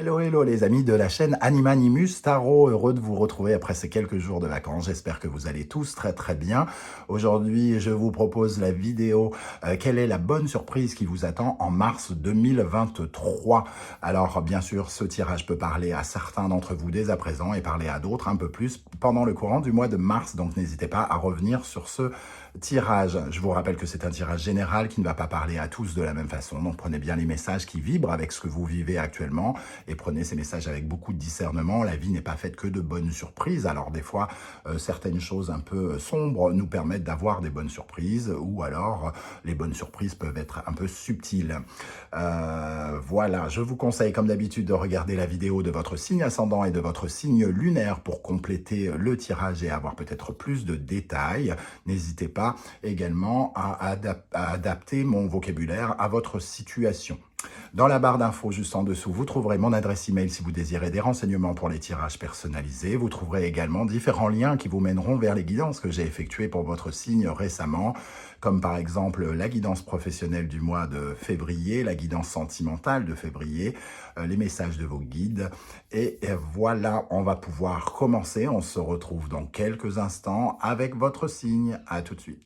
Hello, hello les amis de la chaîne Animanimus Tarot, heureux de vous retrouver après ces quelques jours de vacances. J'espère que vous allez tous très bien. Aujourd'hui, je vous propose la vidéo quelle est la bonne surprise qui vous attend en mars 2023. Alors bien sûr, ce tirage peut parler à certains d'entre vous dès à présent et parler à d'autres un peu plus pendant le courant du mois de mars. Donc n'hésitez pas à revenir sur ce tirage. Je vous rappelle que c'est un tirage général qui ne va pas parler à tous de la même façon. Donc prenez bien les messages qui vibrent avec ce que vous vivez actuellement et prenez ces messages avec beaucoup de discernement. La vie n'est pas faite que de bonnes surprises. Alors des fois, certaines choses un peu sombres nous permettent d'avoir des bonnes surprises ou alors les bonnes surprises peuvent être un peu subtiles. Voilà, je vous conseille comme d'habitude de regarder la vidéo de votre signe ascendant et de votre signe lunaire pour compléter le tirage et avoir peut-être plus de détails. N'hésitez pas également à adapter mon vocabulaire à votre situation. Dans la barre d'infos juste en dessous, vous trouverez mon adresse email si vous désirez des renseignements pour les tirages personnalisés. Vous trouverez également différents liens qui vous mèneront vers les guidances que j'ai effectuées pour votre signe récemment, comme par exemple la guidance professionnelle du mois de février, la guidance sentimentale de février, les messages de vos guides. Et voilà, on va pouvoir commencer. On se retrouve dans quelques instants avec votre signe. À tout de suite.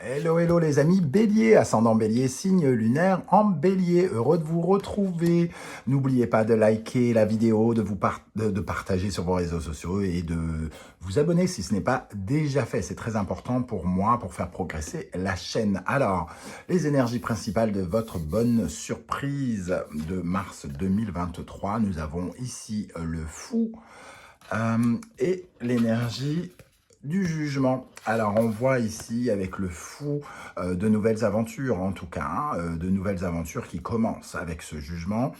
Hello, hello les amis, Bélier, ascendant Bélier, signe lunaire en Bélier, heureux de vous retrouver. N'oubliez pas de liker la vidéo, de partager sur vos réseaux sociaux et de vous abonner si ce n'est pas déjà fait. C'est très important pour moi, pour faire progresser la chaîne. Alors, les énergies principales de votre bonne surprise de mars 2023, nous avons ici le fou et l'énergie du jugement. Alors on voit ici avec le fou de nouvelles aventures en tout cas, de nouvelles aventures qui commencent avec ce jugement,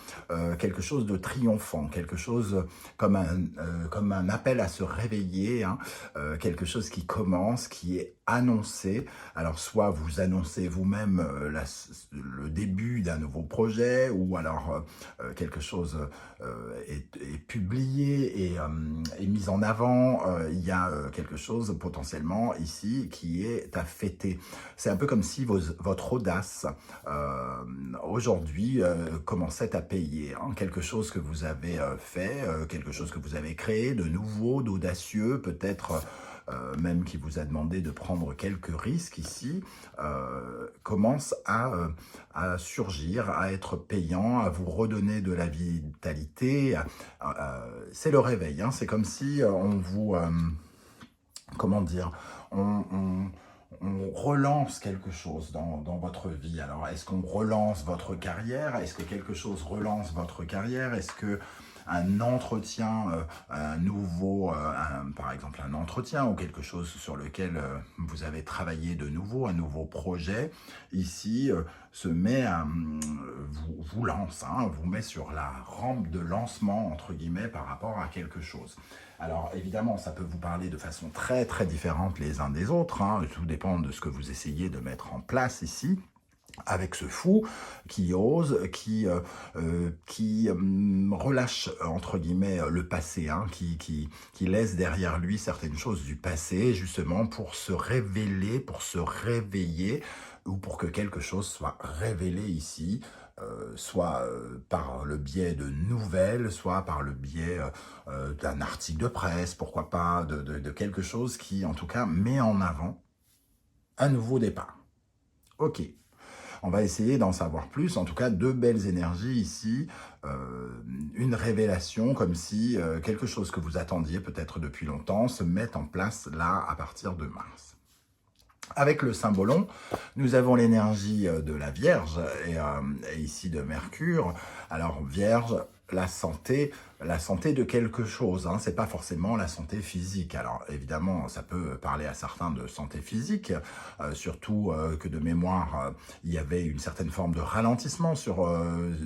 quelque chose de triomphant, quelque chose comme un appel à se réveiller, hein, quelque chose qui commence, qui est annoncé. Alors soit vous annoncez vous-même le début d'un nouveau projet ou alors quelque chose est publié et mis en avant, il y a quelque chose potentiellement ici qui est à fêter. C'est un peu comme si votre audace aujourd'hui commençait à payer, hein, quelque chose que vous avez fait, quelque chose que vous avez créé de nouveau, d'audacieux, peut-être même qui vous a demandé de prendre quelques risques ici, commence à surgir, à être payant, à vous redonner de la vitalité. C'est le réveil, hein, c'est comme si on vous... comment dire, on relance quelque chose dans votre vie. Alors, est-ce qu'on relance votre carrière? Est-ce que quelque chose relance votre carrière? Est-ce que un entretien, un nouveau, par exemple un entretien ou quelque chose sur lequel vous avez travaillé de nouveau, un nouveau projet, ici se met à vous lance, hein, vous met sur la rampe de lancement, entre guillemets, par rapport à quelque chose. Alors évidemment, ça peut vous parler de façon très différente les uns des autres, hein, tout dépend de ce que vous essayez de mettre en place ici, avec ce fou qui ose, qui relâche, entre guillemets, le passé, hein, qui laisse derrière lui certaines choses du passé, justement pour se révéler, pour se réveiller, ou pour que quelque chose soit révélé ici, soit par le biais de nouvelles, soit par le biais d'un article de presse, pourquoi pas, de quelque chose qui, en tout cas, met en avant un nouveau départ. Ok. On va essayer d'en savoir plus, en tout cas deux belles énergies ici, une révélation comme si quelque chose que vous attendiez peut-être depuis longtemps se met en place là à partir de mars. Avec le symbolon, nous avons l'énergie de la Vierge et ici de Mercure. Alors Vierge, la santé de quelque chose, hein, c'est pas forcément la santé physique. Alors évidemment, ça peut parler à certains de santé physique, surtout que de mémoire, il y avait une certaine forme de ralentissement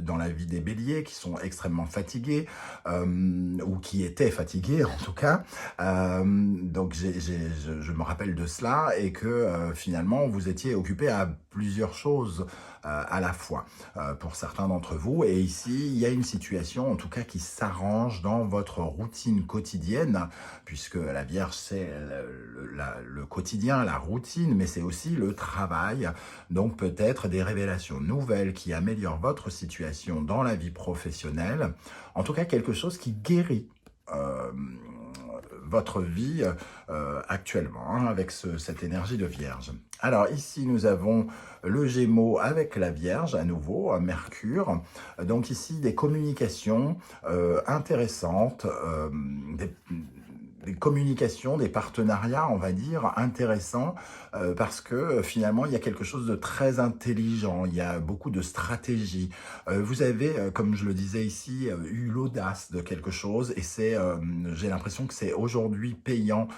dans la vie des béliers qui sont extrêmement fatigués, ou qui étaient fatigués en tout cas. Donc je me rappelle de cela et que finalement vous étiez occupé à plusieurs choses à la fois pour certains d'entre vous. Et ici, il y a une situation en tout cas qui s'arrange dérange dans votre routine quotidienne, puisque la Vierge, c'est le quotidien, la routine, mais c'est aussi le travail. Donc peut-être des révélations nouvelles qui améliorent votre situation dans la vie professionnelle. En tout cas, quelque chose qui guérit votre vie actuellement, hein, avec cette énergie de Vierge. Alors ici, nous avons le Gémeaux avec la Vierge, à nouveau, Mercure. Donc ici, des communications intéressantes, des communications, des partenariats, on va dire, intéressants, parce que finalement, il y a quelque chose de très intelligent, il y a beaucoup de stratégie. Vous avez, comme je le disais ici, eu l'audace de quelque chose, et j'ai l'impression que c'est aujourd'hui payant,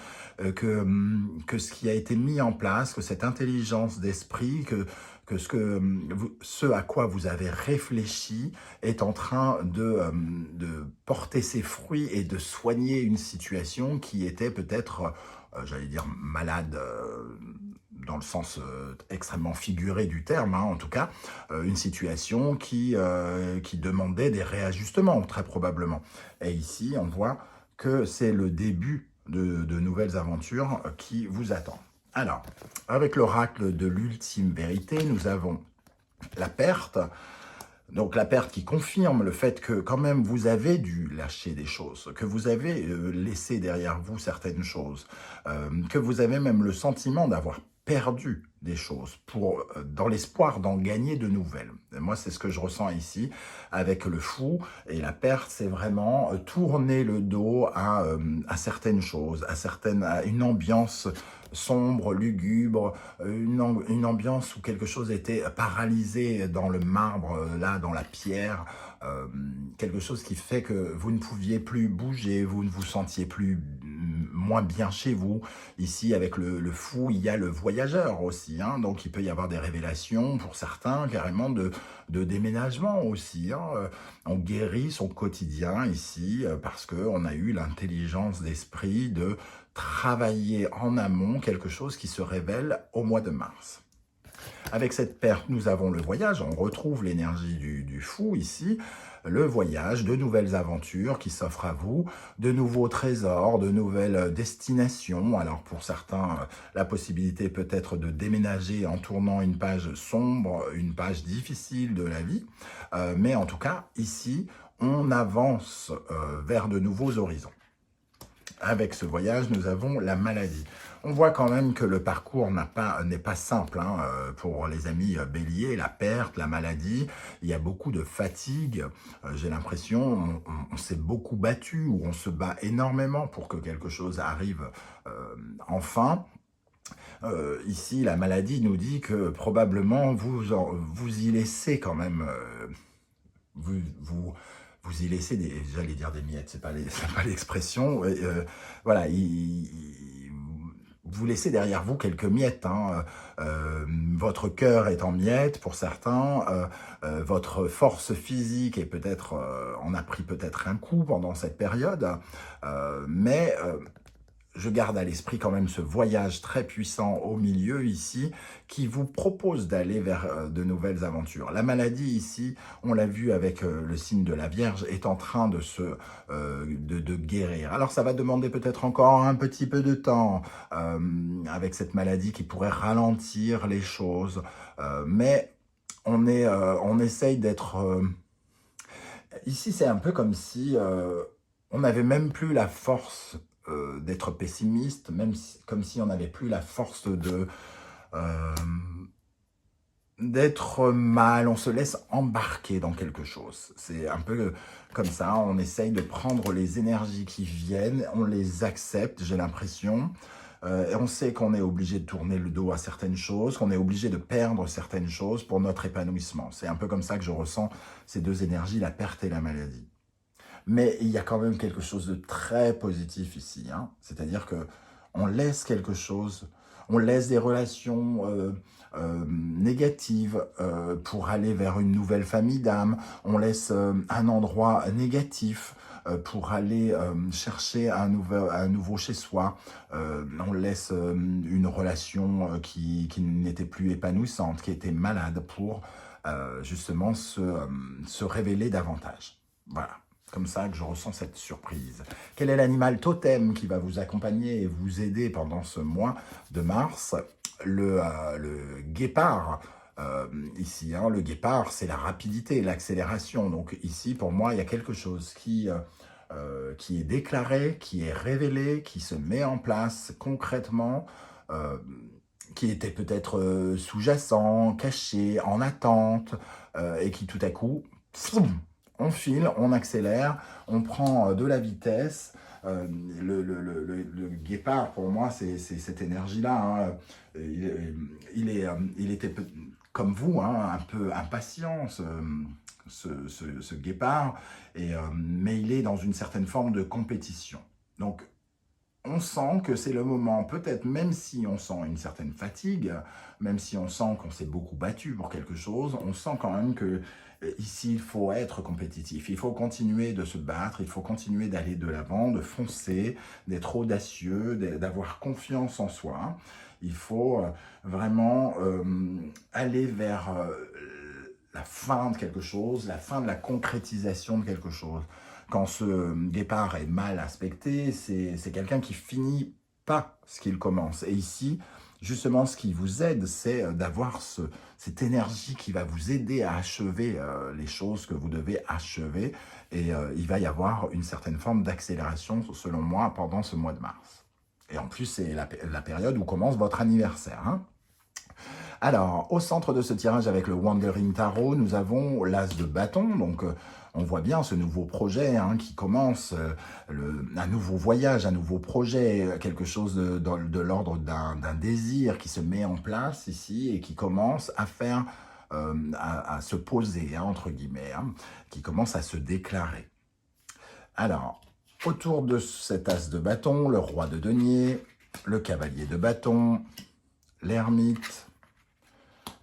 que ce qui a été mis en place, que cette intelligence d'esprit, que ce à quoi vous avez réfléchi est en train de porter ses fruits et de soigner une situation qui était peut-être, j'allais dire, malade, dans le sens extrêmement figuré du terme, hein, en tout cas, une situation qui demandait des réajustements, très probablement. Et ici, on voit que c'est le début de nouvelles aventures qui vous attendent. Alors, avec l'oracle de l'ultime vérité, nous avons la perte. Donc la perte qui confirme le fait que quand même vous avez dû lâcher des choses, que vous avez laissé derrière vous certaines choses, que vous avez même le sentiment d'avoir perdu des choses dans l'espoir d'en gagner de nouvelles. Et moi, c'est ce que je ressens ici avec le fou, et la perte, c'est vraiment tourner le dos à certaines choses, à une ambiance sombre, lugubre, une ambiance où quelque chose était paralysé dans le marbre, là, dans la pierre, quelque chose qui fait que vous ne pouviez plus bouger, vous ne vous sentiez plus moins bien chez vous. Ici, avec le fou, il y a le voyageur aussi, hein, donc il peut y avoir des révélations pour certains, carrément de déménagement aussi, hein. On guérit son quotidien ici parce qu'on a eu l'intelligence d'esprit de travailler en amont quelque chose qui se révèle au mois de mars. Avec cette perte, nous avons le voyage, on retrouve l'énergie du fou ici, le voyage, de nouvelles aventures qui s'offrent à vous, de nouveaux trésors, de nouvelles destinations. Alors pour certains, la possibilité peut-être de déménager en tournant une page sombre, une page difficile de la vie, mais en tout cas, ici, on avance vers de nouveaux horizons. Avec ce voyage, nous avons la maladie. On voit quand même que le parcours n'est pas simple, hein, pour les amis béliers, la perte, la maladie. Il y a beaucoup de fatigue. J'ai l'impression, on s'est beaucoup battu, ou on se bat énormément pour que quelque chose arrive enfin. Ici, la maladie nous dit que probablement vous y laissez quand même, vous y laissez j'allais dire des miettes, c'est pas l'expression, voilà, vous laissez derrière vous quelques miettes, hein. Votre cœur est en miettes pour certains, votre force physique est peut-être, on a pris peut-être un coup pendant cette période, mais je garde à l'esprit quand même ce voyage très puissant au milieu ici, qui vous propose d'aller vers de nouvelles aventures. La maladie ici, on l'a vu avec le signe de la Vierge, est en train de guérir. Alors ça va demander peut-être encore un petit peu de temps avec cette maladie qui pourrait ralentir les choses, mais on essaye d'être... Ici, c'est un peu comme si on n'avait même plus la force d'être pessimiste, comme si on n'avait plus la force d'être mal, on se laisse embarquer dans quelque chose. C'est un peu comme ça, on essaye de prendre les énergies qui viennent, on les accepte, j'ai l'impression, et on sait qu'on est obligé de tourner le dos à certaines choses, qu'on est obligé de perdre certaines choses pour notre épanouissement. C'est un peu comme ça que je ressens ces deux énergies, la perte et la maladie. Mais il y a quand même quelque chose de très positif ici, hein. C'est-à-dire que on laisse quelque chose, on laisse des relations négatives pour aller vers une nouvelle famille d'âme, on laisse un endroit négatif pour aller chercher un nouveau chez soi, on laisse une relation qui n'était plus épanouissante, qui était malade, pour justement se révéler davantage. Voilà. comme ça que je ressens cette surprise. Quel est l'animal totem qui va vous accompagner et vous aider pendant ce mois de mars? Le guépard. Ici, hein, le guépard, c'est la rapidité, l'accélération. Donc ici, pour moi, il y a quelque chose qui est déclaré, qui est révélé, qui se met en place concrètement, euh, qui était peut-être sous-jacent, caché, en attente, et qui tout à coup, pfoum, on file, on accélère, on prend de la vitesse. Le guépard, pour moi, c'est cette énergie-là. Hein. Il était comme vous, hein, un peu impatient, ce guépard, mais il est dans une certaine forme de compétition. Donc, on sent que c'est le moment, peut-être même si on sent une certaine fatigue, même si on sent qu'on s'est beaucoup battu pour quelque chose, on sent quand même que ici, il faut être compétitif, il faut continuer de se battre, il faut continuer d'aller de l'avant, de foncer, d'être audacieux, d'avoir confiance en soi. Il faut vraiment aller vers la fin de quelque chose, la fin de la concrétisation de quelque chose. Quand ce guépard est mal aspecté, c'est quelqu'un qui finit pas ce qu'il commence. Et ici, justement, ce qui vous aide, c'est d'avoir cette énergie qui va vous aider à achever les choses que vous devez achever. Et il va y avoir une certaine forme d'accélération, selon moi, pendant ce mois de mars. Et en plus, c'est la période où commence votre anniversaire. Hein. Alors, au centre de ce tirage avec le Wandering Tarot, nous avons l'As de bâton. Donc, on voit bien ce nouveau projet hein, qui commence, un nouveau voyage, un nouveau projet, quelque chose de l'ordre d'un désir qui se met en place ici et qui commence à faire, à se poser, hein, entre guillemets, hein, qui commence à se déclarer. Alors, autour de cet As de bâton, le Roi de denier, le Cavalier de bâton, l'Ermite,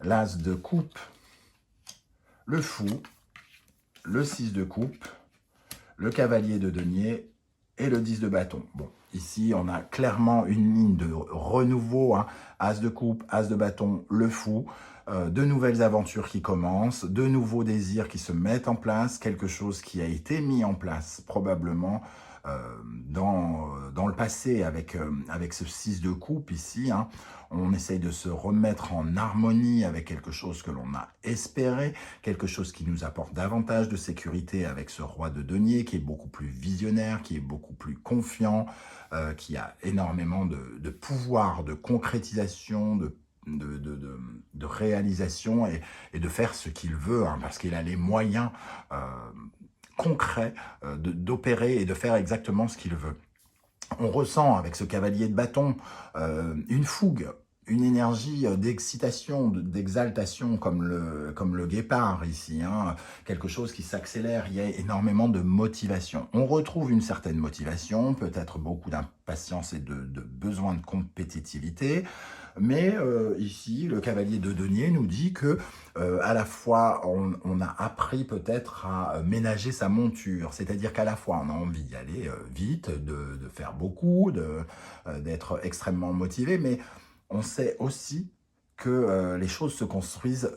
l'As de coupe, le Fou, le 6 de coupe, le Cavalier de denier et le 10 de bâton. Bon, ici, on a clairement une ligne de renouveau, hein, As de coupe, As de bâton, le Fou, de nouvelles aventures qui commencent, de nouveaux désirs qui se mettent en place, quelque chose qui a été mis en place probablement dans le passé avec ce 6 de coupe ici. Hein. On essaye de se remettre en harmonie avec quelque chose que l'on a espéré, quelque chose qui nous apporte davantage de sécurité avec ce Roi de denier qui est beaucoup plus visionnaire, qui est beaucoup plus confiant, qui a énormément de pouvoir, de concrétisation, de réalisation et de faire ce qu'il veut, hein, parce qu'il a les moyens concrets d'opérer et de faire exactement ce qu'il veut. On ressent avec ce cavalier de bâton une fougue, une énergie d'excitation, d'exaltation comme le guépard ici, hein, quelque chose qui s'accélère, il y a énormément de motivation. On retrouve une certaine motivation, peut-être beaucoup d'impatience et de besoin de compétitivité, mais ici, le cavalier de denier nous dit que à la fois, on a appris peut-être à ménager sa monture, c'est-à-dire qu'à la fois, on a envie d'y aller vite, de faire beaucoup, d'être extrêmement motivé, mais on sait aussi que les choses se construisent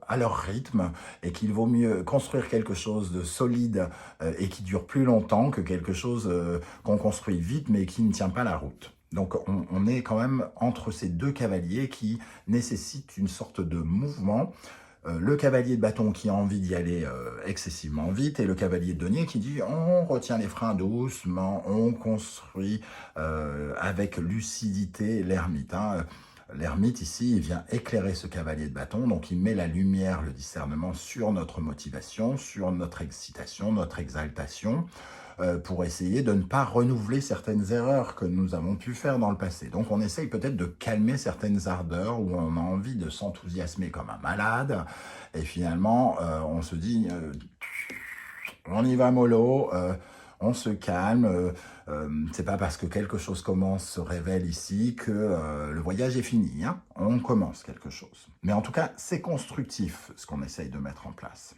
à leur rythme et qu'il vaut mieux construire quelque chose de solide et qui dure plus longtemps que quelque chose qu'on construit vite mais qui ne tient pas la route. Donc on est quand même entre ces deux cavaliers qui nécessitent une sorte de mouvement. Le cavalier de bâton qui a envie d'y aller excessivement vite et le cavalier de denier qui dit on retient les freins doucement, on construit avec lucidité l'ermite. Hein. L'ermite ici, il vient éclairer ce cavalier de bâton, donc il met la lumière, le discernement sur notre motivation, sur notre excitation, notre exaltation, pour essayer de ne pas renouveler certaines erreurs que nous avons pu faire dans le passé. Donc on essaye peut-être de calmer certaines ardeurs où on a envie de s'enthousiasmer comme un malade, et finalement on se dit on y va mollo, on se calme, c'est pas parce que quelque chose commence, se révèle ici que le voyage est fini, hein. On commence quelque chose. Mais en tout cas, c'est constructif ce qu'on essaye de mettre en place.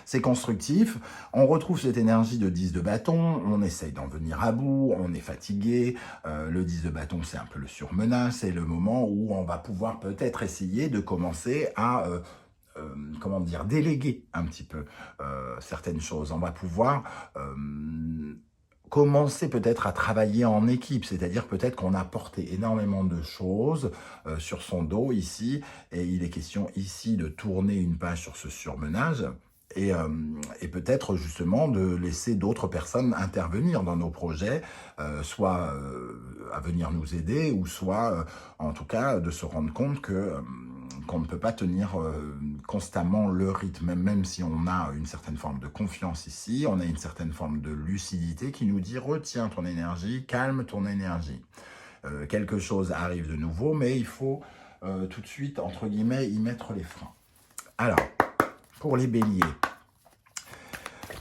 C'est constructif, on retrouve cette énergie de 10 de bâton, on essaye d'en venir à bout, on est fatigué, le 10 de bâton c'est un peu le surmenage, c'est le moment où on va pouvoir peut-être essayer de commencer à comment dire, déléguer un petit peu certaines choses. On va pouvoir commencer peut-être à travailler en équipe, c'est-à-dire peut-être qu'on a porté énormément de choses sur son dos ici, et il est question ici de tourner une page sur ce surmenage, et peut-être justement de laisser d'autres personnes intervenir dans nos projets, soit à venir nous aider, ou soit en tout cas de se rendre compte que qu'on ne peut pas tenir constamment le rythme, même si on a une certaine forme de confiance ici, on a une certaine forme de lucidité qui nous dit retiens ton énergie, calme ton énergie. Quelque chose arrive de nouveau, mais il faut tout de suite, entre guillemets, y mettre les freins. Alors, pour les béliers,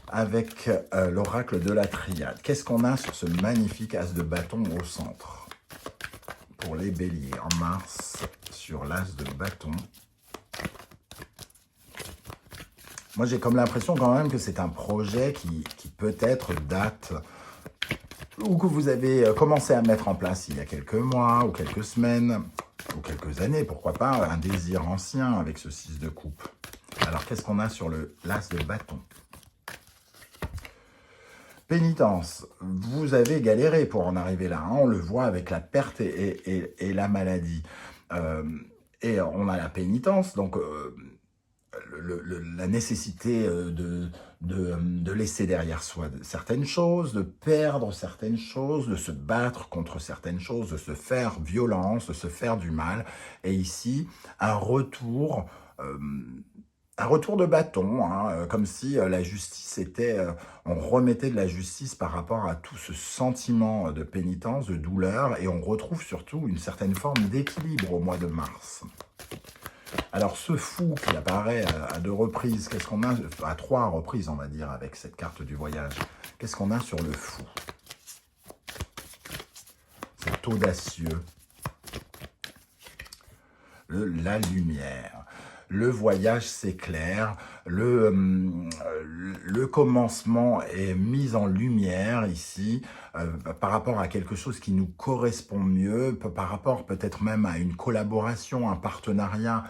avec l'oracle de la triade, qu'est-ce qu'on a sur ce magnifique as de bâton au centre? Pour les béliers, en mars, sur l'as de bâton. Moi, j'ai comme l'impression quand même que c'est un projet qui peut-être date, ou que vous avez commencé à mettre en place il y a quelques mois, ou quelques semaines, ou quelques années, pourquoi pas, un désir ancien avec ce 6 de coupe. Alors, qu'est-ce qu'on a sur l'as de bâton? Pénitence, vous avez galéré pour en arriver là, hein, on le voit avec la perte et la maladie. Et on a la pénitence, donc la nécessité de laisser derrière soi certaines choses, de perdre certaines choses, de se battre contre certaines choses, de se faire violence, de se faire du mal. Et ici, un retour de bâton, hein, comme si la justice était... on remettait de la justice par rapport à tout ce sentiment de pénitence, de douleur, et on retrouve surtout une certaine forme d'équilibre au mois de mars. Alors, ce fou qui apparaît à 2 reprises, qu'est-ce qu'on a, à 3 reprises, on va dire, avec cette carte du voyage, qu'est-ce qu'on a sur le fou? C'est audacieux. La lumière. Le voyage s'éclaire, le commencement est mis en lumière ici, par rapport à quelque chose qui nous correspond mieux, par rapport peut-être même à une collaboration, un partenariat,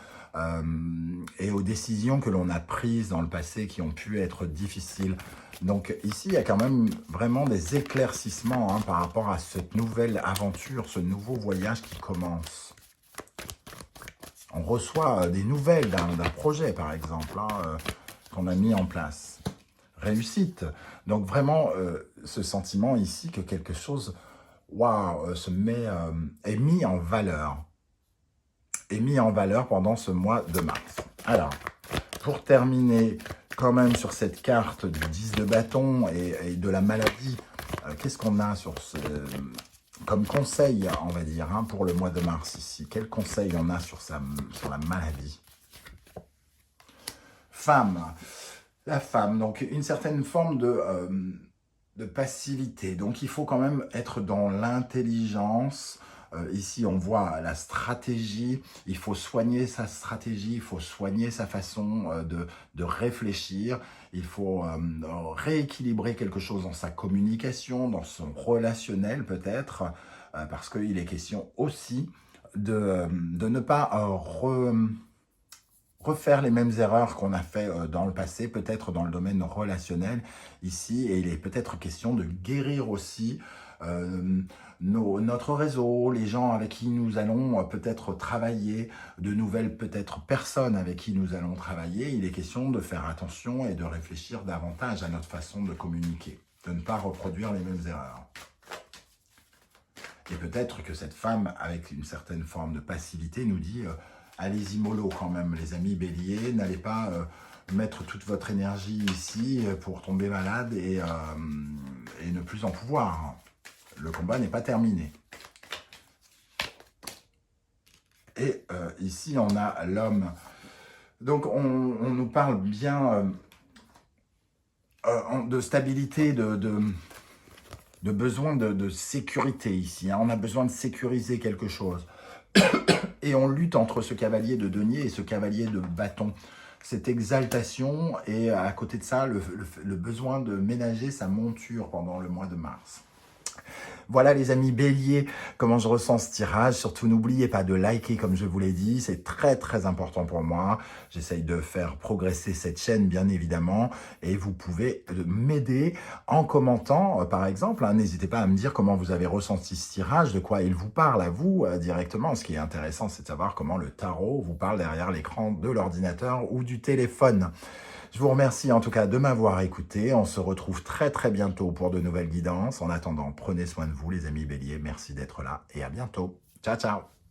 et aux décisions que l'on a prises dans le passé qui ont pu être difficiles. Donc ici, il y a quand même vraiment des éclaircissements par rapport à cette nouvelle aventure, ce nouveau voyage qui commence. On reçoit des nouvelles d'un projet, par exemple, qu'on a mis en place. Réussite. Donc vraiment, ce sentiment ici que quelque chose est mis en valeur. Est mis en valeur pendant ce mois de mars. Alors, pour terminer quand même sur cette carte du 10 de bâton et de la maladie, qu'est-ce qu'on a sur comme conseil, on va dire, pour le mois de mars ici? Quel conseil on a sur la maladie? Femme. La femme, donc une certaine forme de passivité. Donc il faut quand même être dans l'intelligence. Ici, on voit la stratégie. Il faut soigner sa stratégie, il faut soigner sa façon de réfléchir. Il faut rééquilibrer quelque chose dans sa communication, dans son relationnel peut-être, parce qu'il est question aussi de ne pas refaire les mêmes erreurs qu'on a fait dans le passé, peut-être dans le domaine relationnel ici, et il est peut-être question de guérir aussi notre réseau, les gens avec qui nous allons peut-être travailler, de nouvelles peut-être personnes avec qui nous allons travailler. Il est question de faire attention et de réfléchir davantage à notre façon de communiquer, de ne pas reproduire les mêmes erreurs. Et peut-être que cette femme, avec une certaine forme de passivité, nous dit allez-y mollo quand même, les amis béliers, n'allez pas mettre toute votre énergie ici pour tomber malade et ne plus en pouvoir. Le combat n'est pas terminé. Et ici, on a l'homme. Donc, on nous parle bien de stabilité, de besoin de sécurité ici. On a besoin de sécuriser quelque chose. Et on lutte entre ce cavalier de denier et ce cavalier de bâton. Cette exaltation et à côté de ça, le besoin de ménager sa monture pendant le mois de mars. Voilà les amis béliers, comment je ressens ce tirage. Surtout n'oubliez pas de liker comme je vous l'ai dit, c'est très important pour moi. J'essaye de faire progresser cette chaîne bien évidemment et vous pouvez m'aider en commentant par exemple. N'hésitez pas à me dire comment vous avez ressenti ce tirage, de quoi il vous parle à vous directement. Ce qui est intéressant, c'est de savoir comment le tarot vous parle derrière l'écran de l'ordinateur ou du téléphone. Je vous remercie en tout cas de m'avoir écouté. On se retrouve très bientôt pour de nouvelles guidances. En attendant, prenez soin de vous les amis béliers. Merci d'être là et à bientôt. Ciao, ciao.